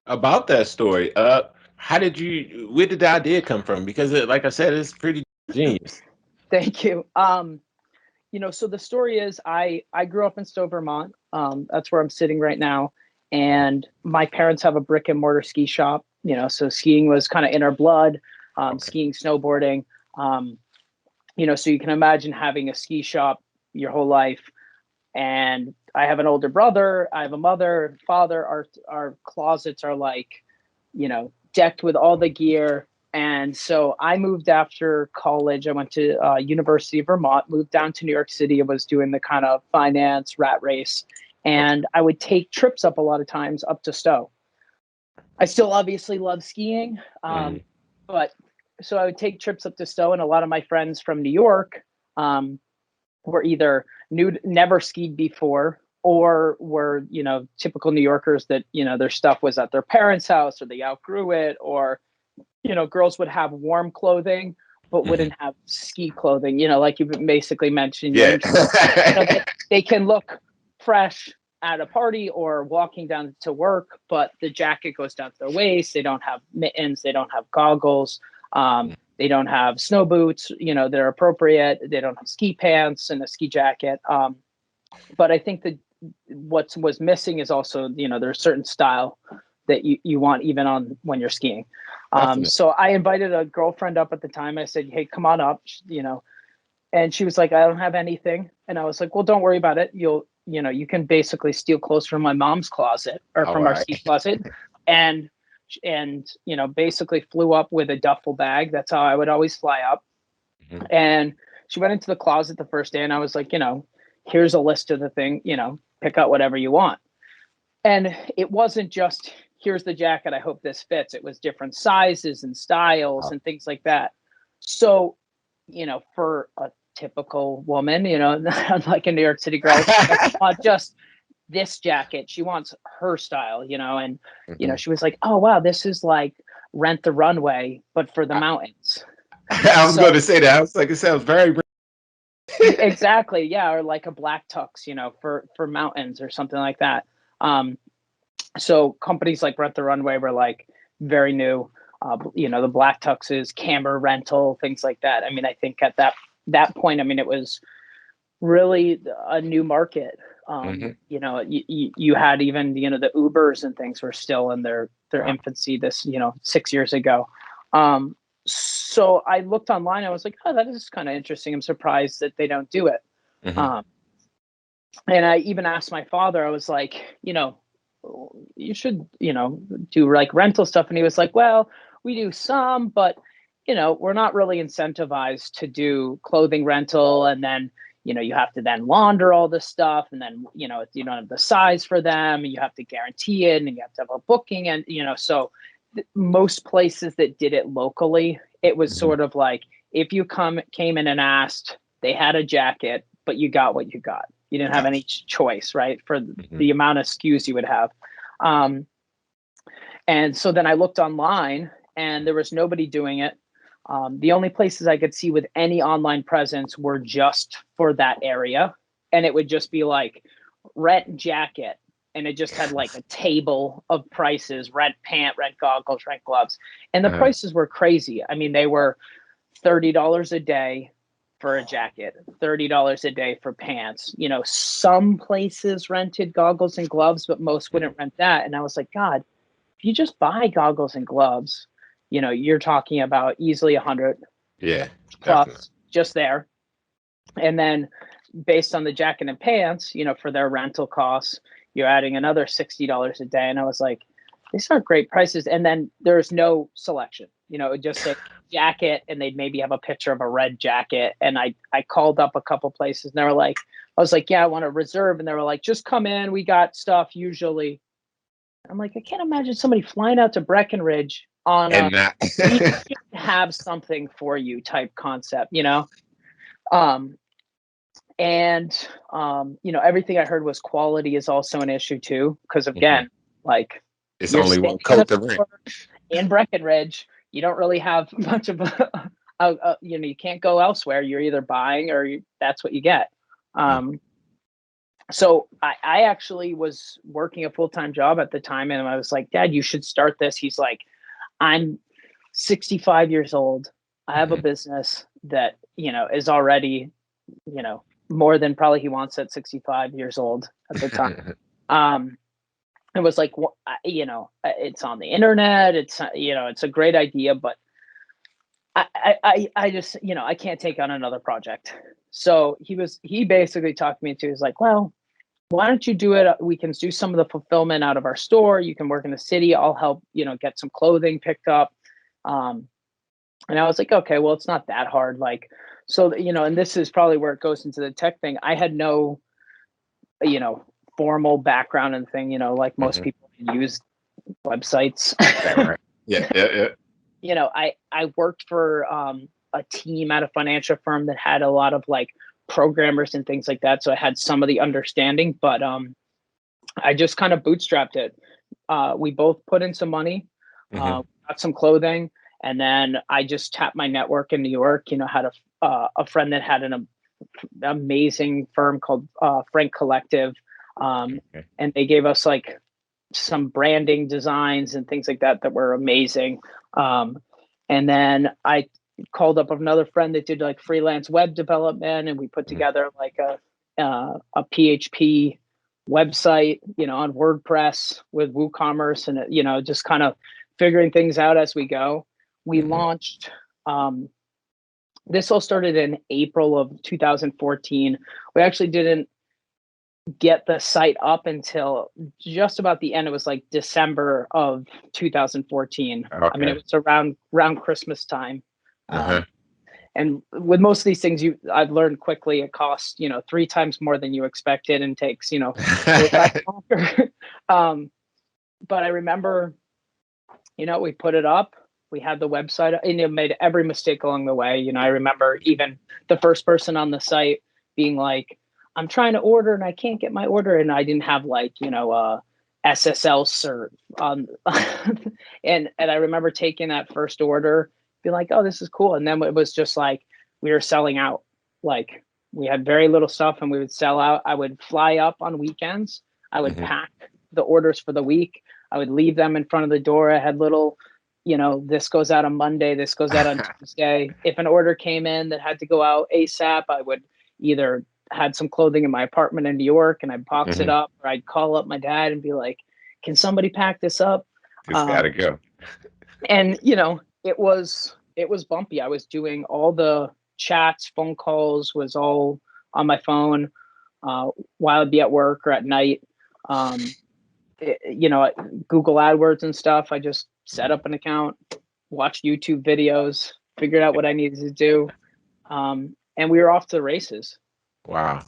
about that story. Where did the idea come from? Because like I said, it's pretty genius. Thank you. So the story is I grew up in Stowe, Vermont. That's where I'm sitting right now. And my parents have a brick and mortar ski shop, so skiing was kind of in our blood, Okay. skiing, snowboarding. Um, so you can imagine having a ski shop your whole life. And I have an older brother, I have a mother, father. Our closets are like, decked with all the gear. And so I moved after college. I went to University of Vermont, moved down to New York City. I was doing the kind of finance rat race, Okay. and I would take trips up a lot of times up to Stowe. I still obviously love skiing, Mhm. but so I would take trips up to Stowe, and a lot of my friends from New York um, were either never skied before, or were, typical New Yorkers that, their stuff was at their parents' house or they outgrew it, or, girls would have warm clothing but Mhm. wouldn't have ski clothing, like you basically mentioned, Yeah. they can look fresh at a party or walking down to work, but the jacket goes down to their waist. They don't have mittens, they don't have goggles, they don't have snow boots, that are appropriate. They don't have ski pants and a ski jacket. But I think that what was missing is also, there's certain style that you want even on when you're skiing. Definitely. So I invited a girlfriend up at the time. I said, "Hey, come on up," and she was like, "I don't have anything." And I was like, "Well, don't worry about it. You can basically steal clothes from my mom's closet or All from our right. ski closet." And basically flew up with a duffel bag. That's how I would always fly up. Mhm. And she went into the closet the first day, and I was like, here's a list of the thing, pick out whatever you want. And it wasn't just, here's the jacket, I hope this fits. It was different sizes and styles and things like that. So, for a typical woman, like a New York City girl, she doesn't want just this jacket. She wants her style, and Mhm. she was like, "Oh wow, this is like Rent the Runway, but for the I, mountains." I was going So to say that. I was like, it sounds very. exactly, yeah, or like a black tux, for mountains or something like that. Um, so companies like Rent the Runway were like very new. The black tuxes, camera rental, things like that. I mean, I think at that point, I mean, it was really a new market. Mhm. You had even, the Ubers and things were still in their Wow. infancy this, 6 years ago. So I looked online. I was like, oh, that is kind of interesting. I'm surprised that they don't do it. Mhm. Um, and I even asked my father. I was like, you should, do like rental stuff. And he was like, well, we do some, but we're not really incentivized to do clothing rental. And then, you have to then launder all this stuff. And then, you don't have the size for them, and you have to guarantee it, and you have to have a booking. And, so most places that did it locally, it was Mhm. sort of like, if you came in and asked, they had a jacket, but you got what you got. You didn't have any Gotcha. choice, right? For Mhm. the amount of SKUs you would have. Um, and so then I looked online, and there was nobody doing it. The only places I could see with any online presence were just for that area. And it would just be like rent jacket. And it just had like a table of prices: rent pant, rent goggles, rent gloves. And the Uh-huh. prices were crazy. I mean, they were $30 a day for a jacket, $30 a day for pants. Some places rented goggles and gloves, but most wouldn't Mhm. rent that. And I was like, God, if you just buy goggles and gloves, you're talking about easily 100 Yeah, definitely. plus just there. And then based on the jacket and pants, for their rental costs, you're adding another $60 a day. And I was like, these are great prices. And then there's no selection, it would just say jacket, and they'd maybe have a picture of a red jacket. And I called up a couple places, and they were like, I was like, yeah, I want to reserve. And they were like, just come in. We got stuff usually. I'm like, I can't imagine somebody flying out to Breckenridge on a And not. we should have something for you type concept. Um, and everything I heard was quality is also an issue too, because Mhm. again, like, It's you're only staying one in a coat to rent. store in Breckenridge, you don't really have much of you can't go elsewhere. You're either buying, or that's what you get. Mm. Um, So I actually was working a full-time job at the time, and I was like, Dad, you should start this. He's like, I'm 65 years old. I have a business that, is already, more than probably he wants at 65 years old at the time. It was like, it's on the internet. It's, it's a great idea, but I just, I can't take on another project. So he basically talked me into, he's like, well, why don't you do it? We can do some of the fulfillment out of our store. You can work in the city. I'll help, get some clothing picked up. And I was like, okay, well, it's not that hard. Like, so, and this is probably where it goes into the tech thing. I had no, formal background and thing, like most people use websites. Right. Yeah. I worked for a team at a financial firm that had a lot of like programmers and things like that. So I had some of the understanding, but I just kind of bootstrapped it. We both put in some money, got some clothing, and then I just tapped my network in New York. Had a friend that had an amazing firm called Frank Collective, and they gave us like some branding designs and things like that were amazing. And then I called up another friend that did like freelance web development, and we put together like a PHP website, on WordPress with WooCommerce, and just kind of figuring things out as we go. We launched. This all started in April of 2014. We actually didn't get the site up until just about the end. It was like December of 2014. Okay. I mean, it was around Christmas time. And with most of these things, I've learned quickly, it costs, 3 times more than you expected and takes, longer. But I remember, we put it up, we had the website, and it made every mistake along the way. I remember even the first person on the site being like, I'm trying to order and I can't get my order. And I didn't have like, SSL cert. And I remember taking that first order, being like, oh, this is cool. And then it was just like, we were selling out. Like we had very little stuff and we would sell out. I would fly up on weekends. I would pack the orders for the week. I would leave them in front of the door. I had little, this goes out on Monday, this goes out on Tuesday. If an order came in that had to go out ASAP, I would either had some clothing in my apartment in New York and I'd box it up, or I'd call up my dad and be like, can somebody pack this up? It's gotta go. And it was bumpy. I was doing all the chats, phone calls, was all on my phone while I'd be at work or at night. Google AdWords and stuff. I just set up an account, watched YouTube videos, figured out what I needed to do. And we were off to the races. Wow.